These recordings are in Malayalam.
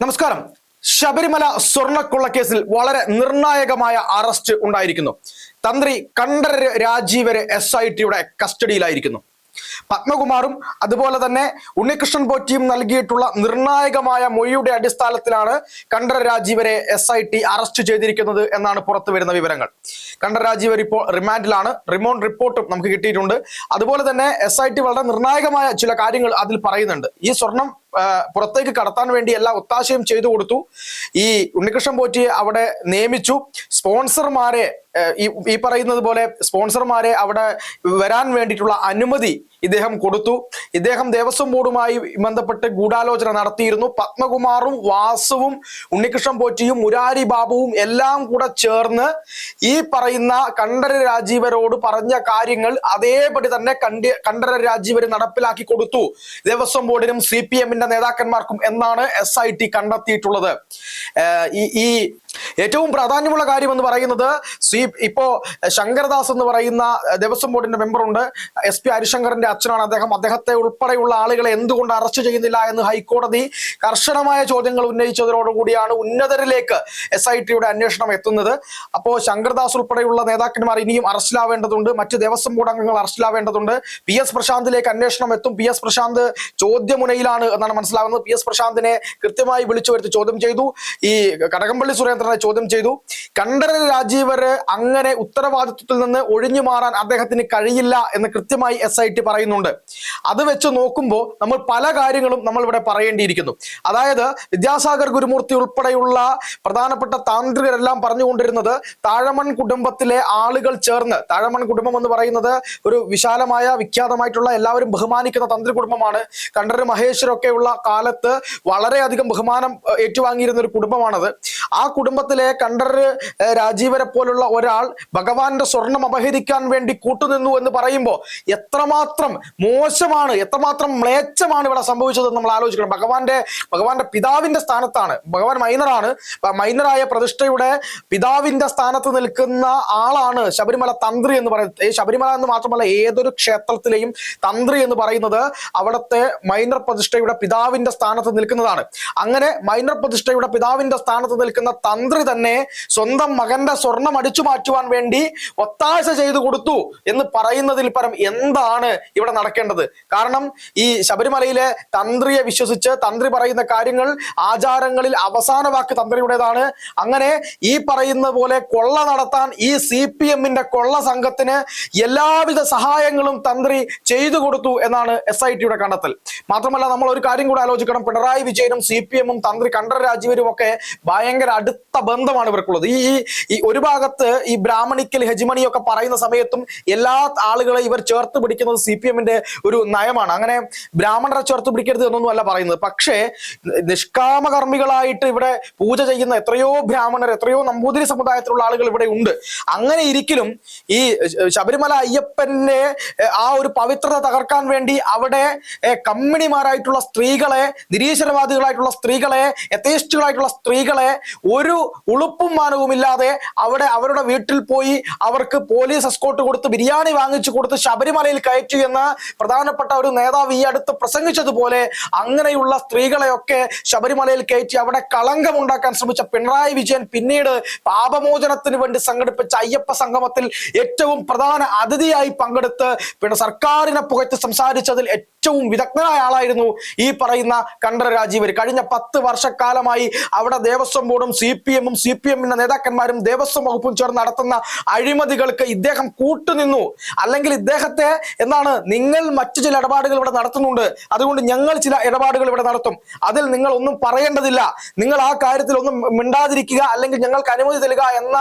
നമസ്കാരം. ശബരിമല സ്വർണ്ണക്കൊള്ള കേസിൽ വളരെ നിർണായകമായ അറസ്റ്റ് ഉണ്ടായിരിക്കുന്നു. തന്ത്രി കണ്ഠരര് രാജീവര് SITയുടെ കസ്റ്റഡിയിലായിരിക്കുന്നു. പത്മകുമാറും അതുപോലെ തന്നെ ഉണ്ണികൃഷ്ണൻ പോറ്റിയും നൽകിയിട്ടുള്ള നിർണായകമായ മൊഴിയുടെ അടിസ്ഥാനത്തിലാണ് കണ്ഠരര് രാജീവരെ SIT അറസ്റ്റ് ചെയ്തിരിക്കുന്നത് എന്നാണ് പുറത്തു വരുന്ന വിവരങ്ങൾ. കണ്ഠരര് രാജീവർ ഇപ്പോൾ റിമാൻഡിലാണ്. റിമാൻഡ് റിപ്പോർട്ടും നമുക്ക് കിട്ടിയിട്ടുണ്ട്. അതുപോലെ തന്നെ SIT വളരെ നിർണായകമായ ചില കാര്യങ്ങൾ അതിൽ പറയുന്നുണ്ട്. ഈ സ്വർണം പുറത്തേക്ക് കടത്താൻ വേണ്ടി എല്ലാ ഒത്താശയും ചെയ്തു കൊടുത്തു. ഈ ഉണ്ണികൃഷ്ണൻ പോറ്റിയെ അവിടെ നിയമിച്ചു. സ്പോൺസർമാരെ ഈ പറയുന്നത് പോലെ സ്പോൺസർമാരെ അവിടെ വരാൻ വേണ്ടിയിട്ടുള്ള അനുമതി ഇദ്ദേഹം കൊടുത്തു. ഇദ്ദേഹം ദേവസ്വം ബോർഡുമായി ബന്ധപ്പെട്ട് ഗൂഢാലോചന നടത്തിയിരുന്നു. പത്മകുമാറും വാസുവും ഉണ്ണികൃഷ്ണൻ പോറ്റിയും മുരാരി ബാബുവും എല്ലാം കൂടെ ചേർന്ന് ഈ പറയുന്ന കണ്ഠരര് രാജീവരോട് പറഞ്ഞ കാര്യങ്ങൾ അതേപടി തന്നെ കണ്ഠരര് രാജീവര് നടപ്പിലാക്കി കൊടുത്തു ദേവസ്വം ബോർഡിനും CPM നേതാക്കന്മാർക്കും എന്നാണ് SIT കണ്ടെത്തിയിട്ടുള്ളത്. ഈ ഏറ്റവും പ്രാധാന്യമുള്ള കാര്യം എന്ന് പറയുന്നത് ഇപ്പോ ശങ്കരദാസ് എന്ന് പറയുന്ന ദേവസ്വം ബോർഡിന്റെ മെമ്പറുണ്ട്. SP ഹരിശങ്കറിന്റെ അച്ഛനാണ് അദ്ദേഹം. അദ്ദേഹത്തെ ഉൾപ്പെടെയുള്ള ആളുകളെ എന്തുകൊണ്ട് അറസ്റ്റ് ചെയ്യുന്നില്ല എന്ന് ഹൈക്കോടതി കർശനമായ ചോദ്യങ്ങൾ ഉന്നയിച്ചതോടുകൂടിയാണ് ഉന്നതരിലേക്ക് SITയുടെ അന്വേഷണം എത്തുന്നത്. അപ്പോ ശങ്കരദാസ് ഉൾപ്പെടെയുള്ള നേതാക്കന്മാർ ഇനിയും അറസ്റ്റിലാവേണ്ടതുണ്ട്. മറ്റ് ദേവസ്വം ബോർഡ് അംഗങ്ങൾ അറസ്റ്റിലാവേണ്ടതുണ്ട്. PS പ്രശാന്തിലേക്ക് അന്വേഷണം എത്തും. PS പ്രശാന്ത് ചോദ്യമുനയിലാണ് എന്നാണ് മനസ്സിലാകുന്നത്. PS പ്രശാന്തിനെ കൃത്യമായി വിളിച്ചു വരുത്തി ചോദ്യം ചെയ്തു. ഈ കടകംപള്ളി സുരേന്ദ്രനെ ചോദ്യം ചെയ്തു. കണ്ഠരര് രാജീവര് അങ്ങനെ ഉത്തരവാദിത്വത്തിൽ നിന്ന് ഒഴിഞ്ഞു മാറാൻ അദ്ദേഹത്തിന് കഴിയില്ല എന്ന് കൃത്യമായി SIT പറയുന്നുണ്ട്. അത് വെച്ച് നോക്കുമ്പോൾ നമ്മൾ പല കാര്യങ്ങളും നമ്മൾ ഇവിടെ പറയേണ്ടിയിരിക്കുന്നു. അതായത് വിദ്യാസാഗർ ഗുരുമൂർത്തി ഉൾപ്പെടെയുള്ള പ്രധാനപ്പെട്ട താന്ത്രികരെല്ലാം പറഞ്ഞുകൊണ്ടിരുന്നത് താഴമൺ കുടുംബത്തിലെ ആളുകൾ ചേർന്ന്, താഴമൺ കുടുംബം എന്ന് പറയുന്നത് ഒരു വിശാലമായ വിഖ്യാതമായിട്ടുള്ള എല്ലാവരും ബഹുമാനിക്കുന്ന തന്ത്രി കുടുംബമാണ്. കണ്ഠരര് മഹേശ്വരൊക്കെയുള്ള കാലത്ത് വളരെയധികം ബഹുമാനം ഏറ്റുവാങ്ങിയിരുന്ന ഒരു കുടുംബമാണത്. ആ കുടുംബത്തിലെ കണ്ഠരര് രാജീവരെ പോലുള്ള ഒരാൾ ഭഗവാന്റെ സ്വർണം അപഹരിക്കാൻ വേണ്ടി കൂട്ടുനിന്നു എന്ന് പറയുമ്പോൾ എത്രമാത്രം മോശമാണ്, എത്രമാത്രം മ്ലേച്ഛമാണ് ഇവിടെ സംഭവിച്ചതെന്ന് നമ്മൾ ആലോചിക്കണം. ഭഗവാന്റെ പിതാവിന്റെ സ്ഥാനത്താണ്. ഭഗവാൻ മൈനറാണ്. മൈനറായ പ്രതിഷ്ഠയുടെ പിതാവിന്റെ സ്ഥാനത്ത് നിൽക്കുന്ന ആളാണ് ശബരിമല തന്ത്രി എന്ന് പറയുന്നത്. ഈ ശബരിമല എന്ന് മാത്രമല്ല ഏതൊരു ക്ഷേത്രത്തിലെയും തന്ത്രി എന്ന് പറയുന്നത് അവിടുത്തെ മൈനർ പ്രതിഷ്ഠയുടെ പിതാവിന്റെ സ്ഥാനത്ത് നിൽക്കുന്നതാണ്. അങ്ങനെ മൈനർ പ്രതിഷ്ഠയുടെ പിതാവിന്റെ സ്ഥാനത്ത് നിൽക്കുന്ന തന്ത്രി തന്നെ സ്വന്തം മകന്റെ സ്വർണം അടിച്ചു മാറ്റുവാൻ വേണ്ടി ഒത്താശ ചെയ്തു കൊടുത്തു എന്ന് പറയുന്നതിൽ പരം എന്താണ് ഇവിടെ നടക്കേണ്ടത്? കാരണം ഈ ശബരിമലയിലെ തന്ത്രിയെ വിശ്വസിച്ച് തന്ത്രി പറയുന്ന കാര്യങ്ങൾ, ആചാരങ്ങളിൽ അവസാന വാക്ക് തന്ത്രിയുടേതാണ്. അങ്ങനെ ഈ പറയുന്ന പോലെ കൊള്ള നടത്താൻ ഈ CPM കൊള്ള സംഘത്തിന് എല്ലാവിധ സഹായങ്ങളും തന്ത്രി ചെയ്തു കൊടുത്തു എന്നാണ് SITയുടെ കണ്ടെത്തൽ. മാത്രമല്ല നമ്മൾ ഒരു കാര്യം കൂടെ ആലോചിക്കണം. പിണറായി വിജയനും CPM തന്ത്രി കണ്ഠരര് രാജീവരും ഒക്കെ ഭയങ്കര അടുത്ത ബന്ധമാണ് ഇവർക്കുള്ളത്. ഈ ഒരു ഭാഗത്ത് ഈ ബ്രാഹ്മണിക്കൽ ഹെജിമണിയൊക്കെ പറയുന്ന സമയത്തും എല്ലാ ആളുകളെ ഇവർ ചേർത്ത് പിടിക്കുന്നത് CPM ഒരു നയമാണ്. അങ്ങനെ ബ്രാഹ്മണരെ ചേർത്ത് പിടിക്കരുത് എന്നൊന്നും അല്ല പറയുന്നത്. പക്ഷേ നിഷ്കാമകർമ്മികളായിട്ട് ഇവിടെ പൂജ ചെയ്യുന്ന എത്രയോ ബ്രാഹ്മണർ, എത്രയോ നമ്പൂതിരി സമുദായത്തിലുള്ള ആളുകൾ ഇവിടെ ഉണ്ട്. അങ്ങനെ ഇരിക്കലും ഈ ശബരിമല അയ്യപ്പന്റെ ആ ഒരു പവിത്രത തകർക്കാൻ വേണ്ടി അവിടെ കമ്മിണിമാരായിട്ടുള്ള സ്ത്രീകളെ, നിരീശ്വരവാദികളായിട്ടുള്ള സ്ത്രീകളെ, എത്തേസ്റ്റുകളായിട്ടുള്ള സ്ത്രീകളെ ഒരു ഉളുപ്പും മാനവും ഇല്ലാതെ അവിടെ അവരുടെ വീട്ടിൽ പോയി അവർക്ക് പോലീസ് എസ്കോർട്ട് കൊടുത്ത് ബിരിയാണി വാങ്ങിച്ചു കൊടുത്ത് ശബരിമലയിൽ കയറ്റി എന്ന് പ്രധാനപ്പെട്ട ഒരു നേതാവ് ഈ അടുത്ത് പ്രസംഗിച്ചതുപോലെ അങ്ങനെയുള്ള സ്ത്രീകളെയൊക്കെ ശബരിമലയിൽ കയറ്റി അവിടെ കളങ്കമുണ്ടാക്കാൻ ശ്രമിച്ച പിണറായി വിജയൻ പിന്നീട് പാപമോചനത്തിന് വേണ്ടി സംഘടിപ്പിച്ച അയ്യപ്പ സംഗമത്തിൽ ഏറ്റവും പ്രധാന അതിഥിയായി പങ്കെടുത്ത് സർക്കാരിനെ പുകഴ്ത്തി സംസാരിച്ചതിൽ ഏറ്റവും വിദഗ്ധനായ ആളായിരുന്നു ഈ പറയുന്ന കണ്ഠരര് രാജീവര്. കഴിഞ്ഞ 10 വർഷക്കാലമായി അവിടെ ദേവസ്വം ബോർഡും CPM നേതാക്കന്മാരും ദേവസ്വം വകുപ്പും ചേർന്ന് നടത്തുന്ന അഴിമതികൾക്ക് ഇദ്ദേഹം കൂട്ടുനിന്നു. അല്ലെങ്കിൽ ഇദ്ദേഹത്തെ എന്താണ്, നിങ്ങൾ മറ്റു ചില ഇടപാടുകൾ ഇവിടെ നടത്തുന്നുണ്ട്, അതുകൊണ്ട് ഞങ്ങൾ ചില ഇടപാടുകൾ ഇവിടെ നടത്തും, അതിൽ നിങ്ങൾ ഒന്നും പറയേണ്ടതില്ല, നിങ്ങൾ ആ കാര്യത്തിൽ ഒന്നും മിണ്ടാതിരിക്കുക, അല്ലെങ്കിൽ ഞങ്ങൾക്ക് അനുമതി തരിക എന്ന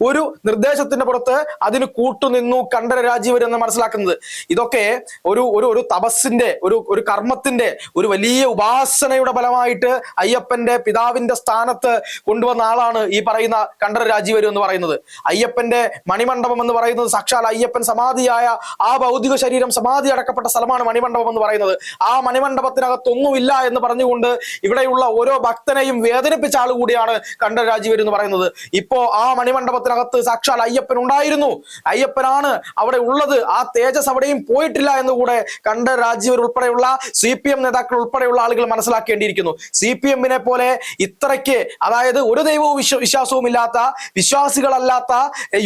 ഒരു നിർദ്ദേശത്തിന്റെ പുറത്ത് അതിന് കൂട്ടുനിന്നു കണ്ഠരര് രാജീവര് എന്ന് മനസ്സിലാക്കുന്നത്. ഇതൊക്കെ ഒരു തപസ്സിന്റെ, ഒരു കർമ്മത്തിന്റെ, ഒരു വലിയ ഉപാസനയുടെ ഫലമായിട്ട് അയ്യപ്പന്റെ പിതാവിന്റെ സ്ഥാനത്ത് കൊണ്ടുവന്ന ആളാണ് ഈ പറയുന്ന കണ്ഠരര് രാജീവര് എന്ന് പറയുന്നത്. അയ്യപ്പന്റെ മണിമണ്ഡപം എന്ന് പറയുന്നത് സാക്ഷാൽ അയ്യപ്പൻ സമാധിയായ ആ ഭൗതിക ശരീരം സമാധി അടക്കപ്പെട്ട സ്ഥലമാണ് മണിമണ്ഡപം എന്ന് പറയുന്നത്. ആ മണിമണ്ഡപത്തിനകത്തൊന്നുമില്ല എന്ന് പറഞ്ഞുകൊണ്ട് ഇവിടെയുള്ള ഓരോ ഭക്തനെയും വേദനിപ്പിച്ച ആൾ കൂടിയാണ് കണ്ഠരര് രാജീവര് എന്ന് പറയുന്നത്. ഇപ്പോ ആ മണിമണ്ഡപത്തിനകത്ത് സാക്ഷാൽ അയ്യപ്പൻ ഉണ്ടായിരുന്നു, അയ്യപ്പനാണ് അവിടെ ഉള്ളത്, ആ തേജസ് അവിടെയും പോയിട്ടില്ല എന്നുകൂടെ കണ്ഠരര് രാജീവര് ഉൾപ്പെടെയുള്ള CPM നേതാക്കൾ ഉൾപ്പെടെയുള്ള ആളുകൾ മനസ്സിലാക്കേണ്ടിയിരിക്കുന്നു. CPM-നെ പോലെ ഇത്രയ്ക്ക്, അതായത് ഒരു ദൈവവും വിശ്വാസവും ഇല്ലാത്ത, വിശ്വാസികളല്ലാത്ത,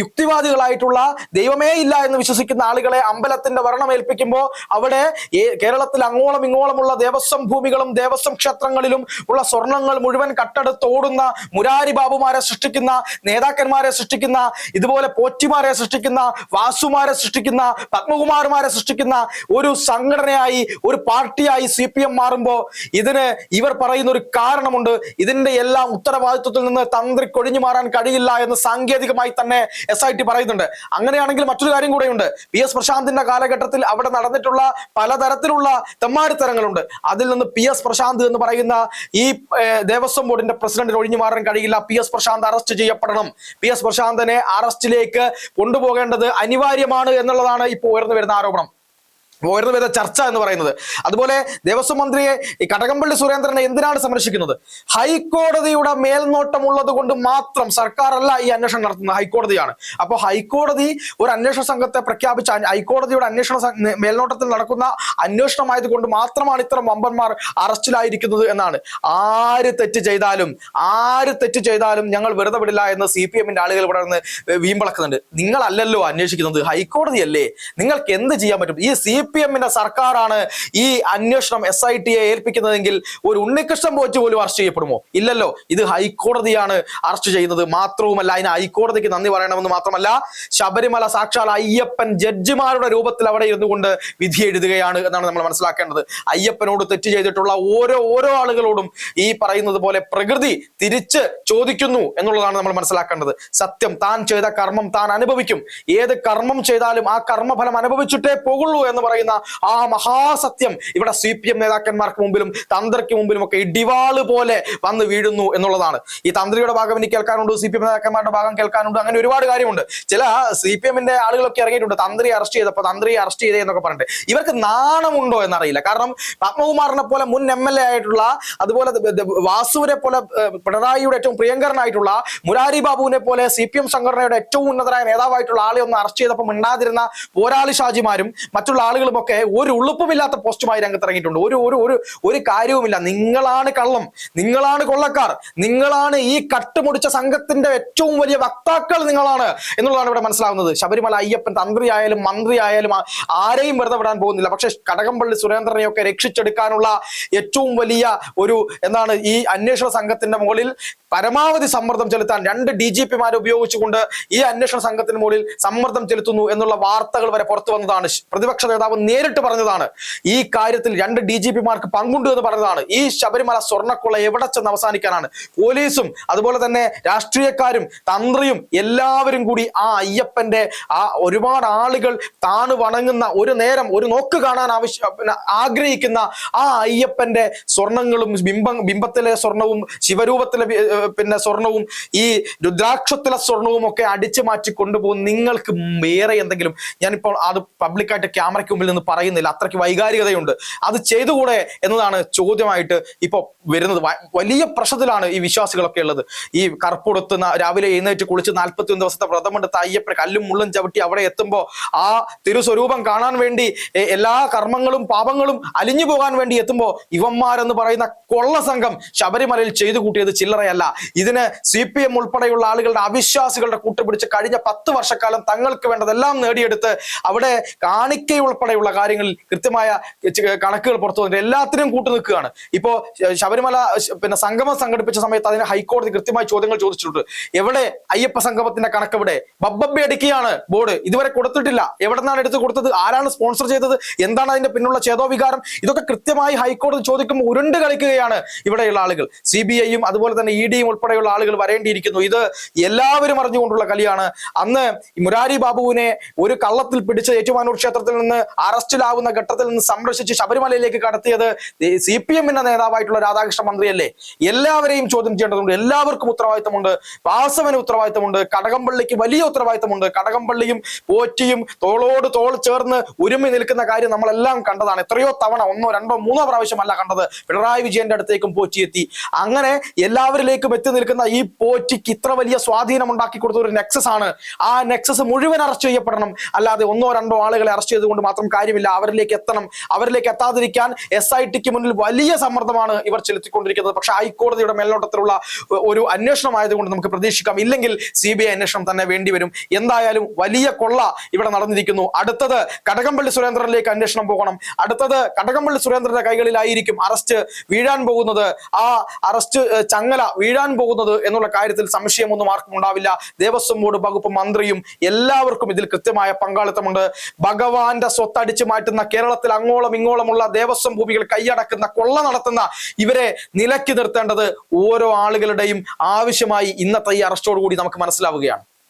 യുക്തിവാദികളായിട്ടുള്ള, ദൈവമേ ഇല്ല എന്ന് വിശ്വസിക്കുന്ന ആളുകളെ അമ്പലത്തിന്റെ ഭരണം ഏൽപ്പിക്കുമ്പോൾ അവിടെ കേരളത്തിൽ അങ്ങോളം ഇങ്ങോളമുള്ള ദേവസ്വം ഭൂമികളും ദേവസ്വം ക്ഷേത്രങ്ങളിലും ഉള്ള സ്വർണങ്ങൾ മുഴുവൻ കട്ടെടുത്തോടുന്ന മുരാരി ബാബുമാരെ സൃഷ്ടിക്കുന്ന, നേതാക്കന്മാരെ സൃഷ്ടിക്കുന്ന, ഇതുപോലെ പോറ്റിമാരെ സൃഷ്ടിക്കുന്ന, വാസുമാരെ സൃഷ്ടിക്കുന്ന, പത്മകുമാർമാരെ സൃഷ്ടിക്കുന്ന ഒരു സംഘടനയായി, ഒരു പാർട്ടിയായി CPM മാറുമ്പോൾ ഇതിന് ഇവർ പറയുന്ന ഒരു കാരണമുണ്ട്. ഇതിന്റെ എല്ലാം ഉത്തരവാദിത്വത്തിൽ നിന്ന് തന്ത്രി കൊഴിഞ്ഞു മാറാൻ കഴിയില്ല എന്ന് സാങ്കേതികമായി തന്നെ SIT പറയുന്നുണ്ട്. അങ്ങനെയാണെങ്കിൽ മറ്റൊരു കാര്യം കൂടെയുണ്ട്. PS പ്രശാന്തിന്റെ കാലഘട്ടത്തിൽ അവിടെ നടന്നിട്ടുള്ള പലതരത്തിലുള്ള തെമ്മാടിത്തരങ്ങളുണ്ട്. അതിൽ നിന്ന് PS പ്രശാന്ത് എന്ന് പറയുന്ന ഈ ദേവസ്വം ബോർഡിന്റെ പ്രസിഡന്റിന് ഒഴിഞ്ഞു മാറാൻ കഴിയില്ല. PS പ്രശാന്ത് അറസ്റ്റ് ചെയ്യപ്പെടണം. PS പ്രശാന്തിനെ അറസ്റ്റിലേക്ക് കൊണ്ടുപോകേണ്ടത് അനിവാര്യമാണ് എന്നുള്ളതാണ് ഇപ്പോൾ ഉയർന്നു വരുന്ന ആരോപണം, ഉയർന്നു വരുന്ന ചർച്ച എന്ന് പറയുന്നത്. അതുപോലെ ദേവസ്വം മന്ത്രിയെ കടകംപള്ളി സുരേന്ദ്രനെ എന്തിനാണ് സംരക്ഷിക്കുന്നത്? ഹൈക്കോടതിയുടെ മേൽനോട്ടമുള്ളത് കൊണ്ട് മാത്രം. സർക്കാരല്ല ഈ അന്വേഷണം നടത്തുന്നത്, ഹൈക്കോടതിയാണ്. അപ്പോൾ ഹൈക്കോടതി ഒരു അന്വേഷണ സംഘത്തെ പ്രഖ്യാപിച്ച, ഹൈക്കോടതിയുടെ മേൽനോട്ടത്തിൽ നടക്കുന്ന അന്വേഷണമായതുകൊണ്ട് മാത്രമാണ് ഇത്തരം വമ്പന്മാർ അറസ്റ്റിലായിരിക്കുന്നത് എന്നാണ്. ആര് തെറ്റ് ചെയ്താലും ഞങ്ങൾ വെറുതെ വിടില്ല എന്ന് CPM-ന്റെ ആളുകൾ ഇവിടെ നിന്ന് വീമ്പളക്കുന്നുണ്ട്. നിങ്ങളല്ലല്ലോ അന്വേഷിക്കുന്നത്, ഹൈക്കോടതിയല്ലേ. നിങ്ങൾക്ക് എന്ത് ചെയ്യാൻ പറ്റും? ഈ CPM-ന്റെ സർക്കാരാണ് ഈ അന്വേഷണം SIT-യെ ഏൽപ്പിക്കുന്നതെങ്കിൽ ഒരു ഉണ്ണികൃഷ്ണൻ പോറ്റി പോലും അറസ്റ്റ് ചെയ്യപ്പെടുമോ? ഇല്ലല്ലോ. ഇത് ഹൈക്കോടതിയാണ് അറസ്റ്റ് ചെയ്യുന്നത്. മാത്രവുമല്ല, അതിന് ഹൈക്കോടതിക്ക് നന്ദി പറയണമെന്ന് മാത്രമല്ല, ശബരിമല സാക്ഷാൽ അയ്യപ്പൻ ജഡ്ജിമാരുടെ രൂപത്തിൽ അവിടെ ഇരുന്നു കൊണ്ട് വിധി എഴുതുകയാണ് എന്നാണ് നമ്മൾ മനസ്സിലാക്കേണ്ടത്. അയ്യപ്പനോട് തെറ്റ് ചെയ്തിട്ടുള്ള ഓരോ ആളുകളോടും ഈ പറയുന്നത് പോലെ പ്രകൃതി തിരിച്ച് ചോദിക്കുന്നു എന്നുള്ളതാണ് നമ്മൾ മനസ്സിലാക്കേണ്ടത്. സത്യം, താൻ ചെയ്ത കർമ്മം താൻ അനുഭവിക്കും. ഏത് കർമ്മം ചെയ്താലും ആ കർമ്മഫലം അനുഭവിച്ചിട്ടേ പോകുള്ളൂ എന്ന് പറയുന്ന ആ മഹാസത്യം ഇവിടെ CPM നേതാക്കന്മാർക്ക് മുമ്പിലും തന്ത്രിക്ക് മുമ്പിലും ഒക്കെ ഇടിവാള് പോലെ വന്ന് വീഴുന്നു എന്നുള്ളതാണ്. ഈ തന്ത്രിയുടെ ഭാഗം എനിക്ക് കേൾക്കാനുണ്ട്, CPM നേതാക്കന്മാരുടെ ഭാഗം കേൾക്കാനുണ്ട്. അങ്ങനെ ഒരുപാട് കാര്യമുണ്ട്. ചില CPM-ന്റെ ആളുകളൊക്കെ ഇറങ്ങിയിട്ടുണ്ട്, തന്ത്രിയെ അറസ്റ്റ് ചെയ്തപ്പോൾ തന്ത്രിയെ അറസ്റ്റ് ചെയ്തേ എന്നൊക്കെ പറഞ്ഞിട്ട്. ഇവർക്ക് നാണമുണ്ടോ എന്നറിയില്ല. കാരണം പത്മകുമാറിനെ പോലെ മുൻ MLA ആയിട്ടുള്ള, അതുപോലെ വാസുവിനെ പോലെ പിണറായിയുടെ ഏറ്റവും പ്രിയങ്കരനായിട്ടുള്ള, മുരാരി ബാബുവിനെ പോലെ CPM സംഘടനയുടെ ഏറ്റവും ഉന്നതരായ നേതാവായിട്ടുള്ള ആളെ ഒന്ന് അറസ്റ്റ് ചെയ്തപ്പോൾ മിണ്ടാതിരുന്ന പോരാളി ഷാജിമാരും മറ്റുള്ള ആളുകളും ഒക്കെ ഒരു ഉളുപ്പുമില്ലാത്ത പോസ്റ്റുമായി രംഗത്തിറങ്ങിയിട്ടുണ്ട്. ഒരു കാര്യവുമില്ല. നിങ്ങളാണ് കള്ളം, നിങ്ങളാണ് കൊള്ളക്കാർ, നിങ്ങളാണ് ഈ കട്ടുമുടിച്ച സംഘത്തിന്റെ ഏറ്റവും വലിയ വക്താക്കൾ നിങ്ങളാണ് എന്നുള്ളതാണ് ഇവിടെ മനസ്സിലാവുന്നത്. ശബരിമല അയ്യപ്പൻ തന്ത്രി ആയാലും മന്ത്രി ആയാലും ആരെയും വെറുതെ വിടാൻ പോകുന്നില്ല. പക്ഷെ കടകംപള്ളി സുരേന്ദ്രനെയൊക്കെ രക്ഷിച്ചെടുക്കാനുള്ള ഏറ്റവും വലിയ ഒരു ഈ അന്വേഷണ സംഘത്തിന്റെ മുകളിൽ പരമാവധി സമ്മർദ്ദം ചെലുത്താൻ 2 DGP-മാരെ ഉപയോഗിച്ചുകൊണ്ട് ഈ അന്വേഷണ സംഘത്തിന് മുകളിൽ സമ്മർദ്ദം ചെലുത്തുന്നു എന്നുള്ള വാർത്തകൾ വരെ പുറത്തു വന്നതാണ്. പ്രതിപക്ഷ നേതാവ് നേരിട്ട് പറഞ്ഞതാണ്. ഈ കാര്യത്തിൽ 2 DGP-മാർക്ക് പങ്കുണ്ട് എന്ന് പറഞ്ഞതാണ്. ഈ ശബരിമല സ്വർണ്ണക്കൊള്ള എവിടെ ചെന്ന് അവസാനിക്കാനാണ്? പോലീസും അതുപോലെ തന്നെ രാഷ്ട്രീയക്കാരും തന്ത്രിയും എല്ലാവരും കൂടി ആ അയ്യപ്പന്റെ ഒരുപാട് ആളുകൾ താണ് വണങ്ങുന്ന, ഒരു നേരം ഒരു നോക്ക് കാണാൻ ആഗ്രഹിക്കുന്ന ആ അയ്യപ്പന്റെ സ്വർണങ്ങളും, ബിംബത്തിലെ സ്വർണവും, ശിവരൂപത്തിലെ സ്വർണവും, ഈ രുദ്രാക്ഷത്തിലെ സ്വർണവും ഒക്കെ അടിച്ചു മാറ്റി കൊണ്ടുപോകും. നിങ്ങൾക്ക് വേറെ എന്തെങ്കിലും, ഞാനിപ്പോൾ അത് പബ്ലിക്കായിട്ട് ക്യാമറയ്ക്ക് മുമ്പിൽ നിന്ന് പറയുന്നില്ല, അത്രയ്ക്ക് വൈകാരികതയുണ്ട്, അത് ചെയ്തുകൂടെ എന്നതാണ് ചോദ്യമായിട്ട് ഇപ്പൊ വരുന്നത്. വലിയ പ്രശ്നത്തിലാണ് ഈ വിശ്വാസികളൊക്കെ ഉള്ളത്. ഈ കറുപ്പൊടുത്ത് രാവിലെ എഴുന്നേറ്റ് കുളിച്ച് 41 ദിവസത്തെ വ്രതമെടുത്ത് അയ്യപ്പൻ കല്ലും മുള്ളും ചവിട്ടി അവിടെ എത്തുമ്പോൾ ആ തിരുസ്വരൂപം കാണാൻ വേണ്ടി എല്ലാ കർമ്മങ്ങളും പാപങ്ങളും അലിഞ്ഞു പോകാൻ വേണ്ടി എത്തുമ്പോൾ ഇവന്മാരെന്ന് പറയുന്ന കൊള്ള സംഘം ശബരിമലയിൽ ചെയ്തു കൂട്ടിയത് ചില്ലറയല്ല. ഇതിന് CPM ഉൾപ്പെടെയുള്ള ആളുകളുടെ അവിശ്വാസികളുടെ കൂട്ടുപിടിച്ച് കഴിഞ്ഞ 10 വർഷക്കാലം തങ്ങൾക്ക് വേണ്ടതെല്ലാം നേടിയെടുത്ത് അവിടെ കാണിക്കയുൾപ്പെടെയുള്ള കാര്യങ്ങളിൽ കൃത്യമായ കണക്കുകൾ പുറത്തു വന്നിട്ട് എല്ലാത്തിനും കൂട്ടു നിൽക്കുകയാണ്. ഇപ്പോ ശബരിമല സംഗമം സംഘടിപ്പിച്ച സമയത്ത് അതിന് ഹൈക്കോടതി കൃത്യമായി ചോദ്യങ്ങൾ ചോദിച്ചിട്ടുണ്ട്. എവിടെ അയ്യപ്പ സംഗമത്തിന്റെ കണക്ക്? എവിടെ? ബബ്ബബ്ബി അടിക്കുകയാണ് ബോർഡ്, ഇതുവരെ കൊടുത്തിട്ടില്ല. എവിടെ നിന്നാണ് എടുത്ത് കൊടുത്തത്? ആരാണ് സ്പോൺസർ ചെയ്തത്? എന്താണ് അതിന്റെ പിന്നുള്ള ചേതോവികാരം? ഇതൊക്കെ കൃത്യമായി ഹൈക്കോടതി ചോദിക്കുമ്പോൾ ഉരുണ്ട് കളിക്കുകയാണ് ഇവിടെയുള്ള ആളുകൾ. CBI-യും അതുപോലെ തന്നെ ED-യും ഉൾപ്പെടെയുള്ള ആളുകൾ വരേണ്ടിയിരിക്കുന്നു. ഇത് എല്ലാവരും അറിഞ്ഞുകൊണ്ടുള്ള കളിയാണ്. അന്ന് മുരാരി ബാബുവിനെ ഒരു കള്ളത്തിൽ പിടിച്ച് ഏറ്റുമാനൂർ ക്ഷേത്രത്തിൽ നിന്ന് അറസ്റ്റിലാവുന്ന ഘട്ടത്തിൽ നിന്ന് സംരക്ഷിച്ച് ശബരിമലയിലേക്ക് കടത്തിയത് CPM-ന്റെ നേതാവായിട്ടുള്ള രാധാകൃഷ്ണ മന്ത്രിയല്ലേ? എല്ലാവരെയും ചോദ്യം ചെയ്യേണ്ടതുണ്ട്. എല്ലാവർക്കും ഉത്തരവാദിത്തമുണ്ട്. വാസവന് ഉത്തരവാദിത്തമുണ്ട്. കടകംപള്ളിക്ക് വലിയ ഉത്തരവാദിത്തമുണ്ട്. കടകംപള്ളിയും പോറ്റിയും തോളോട് തോൾ ചേർന്ന് ഒരുമി നിൽക്കുന്ന കാര്യം നമ്മളെല്ലാം കണ്ടതാണ്. എത്രയോ തവണ, 1, 2, 3 പ്രാവശ്യമല്ല കണ്ടത്. പിണറായി വിജയന്റെ അടുത്തേക്കും പോറ്റി എത്തി. അങ്ങനെ എല്ലാവരിലേക്കും എത്തി നിൽക്കുന്ന ഈ പോറ്റിക്ക് ഇത്ര വലിയ സ്വാധീനം ഉണ്ടാക്കി കൊടുത്ത ഒരു നെക്സസ് ആണ്. ആ നെക്സസ് മുഴുവൻ അറസ്റ്റ് ചെയ്യപ്പെടണം. അല്ലാതെ 1, 2 ആളുകളെ അറസ്റ്റ് ചെയ്തുകൊണ്ട് മാത്രം കാര്യമില്ല, അവരിലേക്ക് എത്തണം. അവരിലേക്ക് എത്താതിരിക്കാൻ SITക്ക് മുന്നിൽ വലിയ സമ്മർദ്ദമാണ് ഇവർ ചെലുത്തിക്കൊണ്ടിരിക്കുന്നത്. പക്ഷെ ഹൈക്കോടതിയുടെ മേൽനോട്ടത്തിലുള്ള ഒരു അന്വേഷണമായതുകൊണ്ട് നമുക്ക് പ്രതീക്ഷിക്കാം. ഇല്ലെങ്കിൽ CBI അന്വേഷണം തന്നെ വേണ്ടിവരും. എന്തായാലും വലിയ കൊള്ള ഇവിടെ നടന്നിരിക്കുന്നു. അടുത്തത് കടകംപള്ളി സുരേന്ദ്രനിലേക്ക് അന്വേഷണം പോകണം. അടുത്തത് കടകംപള്ളി സുരേന്ദ്രന്റെ കൈകളിലായിരിക്കും അറസ്റ്റ് വീഴാൻ പോകുന്നത്. ആ അറസ്റ്റ് ചങ്ങല വീഴാൻ പോകുന്നത് എന്നുള്ള കാര്യത്തിൽ സംശയമൊന്നും ആർക്കും ഉണ്ടാവില്ല. ദേവസ്വം ബോർഡ് വകുപ്പ് മന്ത്രിയും എല്ലാവർക്കും ഇതിൽ കൃത്യമായ പങ്കാളിത്തമുണ്ട്. ഭഗവാന്റെ സ്വത്തടിച്ചു മാറ്റുന്ന, കേരളത്തിൽ അങ്ങോളം ഇങ്ങോളമുള്ള ദേവസ്വം ഭൂമികൾ കൈയടക്കുന്ന, കൊള്ള നടത്തുന്ന ഇവരെ നിലയ്ക്ക് നിർത്തേണ്ടത് ഓരോ ആളുകളുടെയും ആവശ്യമായി ഇന്നത്തെ ഈ അറസ്റ്റോടുകൂടി നമുക്ക് മനസ്സിലാവുകയാണ്.